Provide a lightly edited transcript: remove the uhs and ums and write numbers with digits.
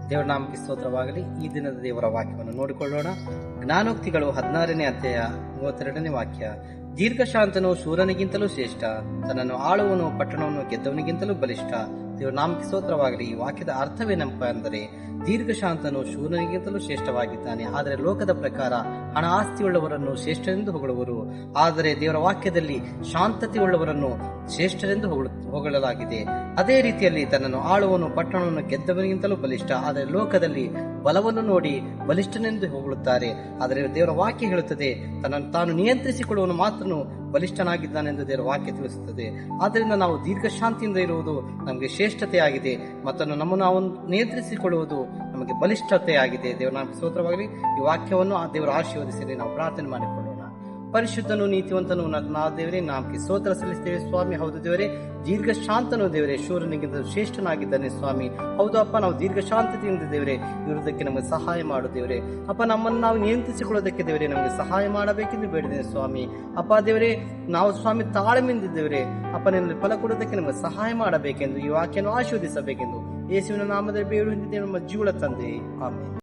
ದೇವರ ನಾಮಕ್ಕೆ ಸ್ತೋತ್ರವಾಗಲಿ. ಈ ದಿನದ ದೇವರ ವಾಕ್ಯವನ್ನು ನೋಡಿಕೊಳ್ಳೋಣ. ಜ್ಞಾನೋಕ್ತಿಗಳು 16ನೇ ಅಧ್ಯಾಯ 32ನೇ ವಾಕ್ಯ. ದೀರ್ಘಶಾಂತನು ಶೂರನಿಗಿಂತಲೂ ಶ್ರೇಷ್ಠ, ತನ್ನನ್ನು ಆಳುವನು ಪಟ್ಟಣವನ್ನು ಗೆದ್ದವನಿಗಿಂತಲೂ ಬಲಿಷ್ಠ. ದೇವರ ನಾಮಕ್ಕೆ ಸ್ತೋತ್ರವಾಗಲಿ. ಈ ವಾಕ್ಯದ ಅರ್ಥವೇನಪ್ಪ ಅಂದರೆ, ದೀರ್ಘಶಾಂತನು ಶೂರನಿಗಿಂತಲೂ ಶ್ರೇಷ್ಠವಾಗಿದ್ದಾನೆ. ಆದರೆ ಲೋಕದ ಪ್ರಕಾರ ಹಣ ಆಸ್ತಿಯುಳ್ಳವರನ್ನು ಶ್ರೇಷ್ಠರೆಂದು ಹೊಗಳುವರು, ಆದರೆ ದೇವರ ವಾಕ್ಯದಲ್ಲಿ ಶಾಂತತೆಯುಳ್ಳವರನ್ನು ಶ್ರೇಷ್ಠರೆಂದು ಹೊಗಳಲಾಗಿದೆ. ಅದೇ ರೀತಿಯಲ್ಲಿ ತನ್ನನ್ನು ಆಳುವನು ಪಟ್ಟಣವನ್ನು ಗೆದ್ದವನಿಗಿಂತಲೂ ಬಲಿಷ್ಠ, ಆದರೆ ಲೋಕದಲ್ಲಿ ಬಲವನ್ನು ನೋಡಿ ಬಲಿಷ್ಠನೆಂದು ಹೊಗಳುತ್ತಾರೆ. ಆದರೆ ದೇವರ ವಾಕ್ಯ ಹೇಳುತ್ತದೆ, ತನ್ನನ್ನು ತಾನು ನಿಯಂತ್ರಿಸಿಕೊಳ್ಳುವನು ಮಾತ್ರನು ಬಲಿಷ್ಠನಾಗಿದ್ದಾನೆಂದು ದೇವರ ವಾಕ್ಯ ತಿಳಿಸುತ್ತದೆ. ಆದ್ದರಿಂದ ನಾವು ದೀರ್ಘಶಾಂತಿಯಿಂದ ಇರುವುದು ನಮಗೆ ಶ್ರೇಷ್ಠತೆಯಾಗಿದೆ ಮತ್ತು ನಮ್ಮನ್ನು ನಾವು ನಿಯಂತ್ರಿಸಿಕೊಳ್ಳುವುದು ನಮಗೆ ಬಲಿಷ್ಠತೆಯಾಗಿದೆ. ದೇವರ ನಾಮಕ್ಕೆ ಸ್ತೋತ್ರವಾಗಲಿ. ಈ ವಾಕ್ಯವನ್ನು ದೇವರ ಆಶೀರ್ವದಿಸಲಿ. ನಾವು ಪ್ರಾರ್ಥನೆ ಮಾಡಿಕೊಳ್ಳೋಣ. ಪರಿಶುದ್ಧನು ನೀತಿವಂತನು ನಾವು ದೇವರೇ, ನಾಮಕ್ಕೆ ಸ್ತೋತ್ರ ಸಲ್ಲಿಸ್ತೇವೆ ಸ್ವಾಮಿ. ಹೌದು ದೇವರೇ, ದೀರ್ಘಶಾಂತನು ದೇವರೇ ಶೂರನಿಗಿಂತ ಶ್ರೇಷ್ಠನಾಗಿದ್ದಾನೆ ಸ್ವಾಮಿ. ಹೌದು ಅಪ್ಪ, ನಾವು ದೀರ್ಘಶಾಂತತೆಯಿಂದ ದೇವರೇ ಇರುವುದಕ್ಕೆ ನಮಗೆ ಸಹಾಯ ಮಾಡು ದೇವರೇ. ಅಪ್ಪ, ನಮ್ಮನ್ನು ನಾವು ನಿಯಂತ್ರಿಸಿಕೊಳ್ಳೋದಕ್ಕೆ ದೇವರೇ ನಮಗೆ ಸಹಾಯ ಮಾಡಬೇಕೆಂದು ಬೇಡಿದ್ದೇನೆ ಸ್ವಾಮಿ. ಅಪ್ಪ ದೇವರೇ, ನಾವು ಸ್ವಾಮಿ ತಾಳ್ಮೆಯಿಂದ ದೇವರೇ ಅಪ್ಪ ನಿನ್ನಲ್ಲಿ ಫಲ ಕೊಡೋದಕ್ಕೆ ನಮಗೆ ಸಹಾಯ ಮಾಡಬೇಕೆಂದು ಈ ವಾಕ್ಯವನ್ನು ಆಶೀರ್ವದಿಸಬೇಕೆಂದು ಯೇಸುವಿನ ನಾಮದಲ್ಲಿ ಬೇಡುವಂತಿದ್ದೇವೆ ನಮ್ಮ ಜೀವನ ತಂದೆ. ಆಮೆನ್.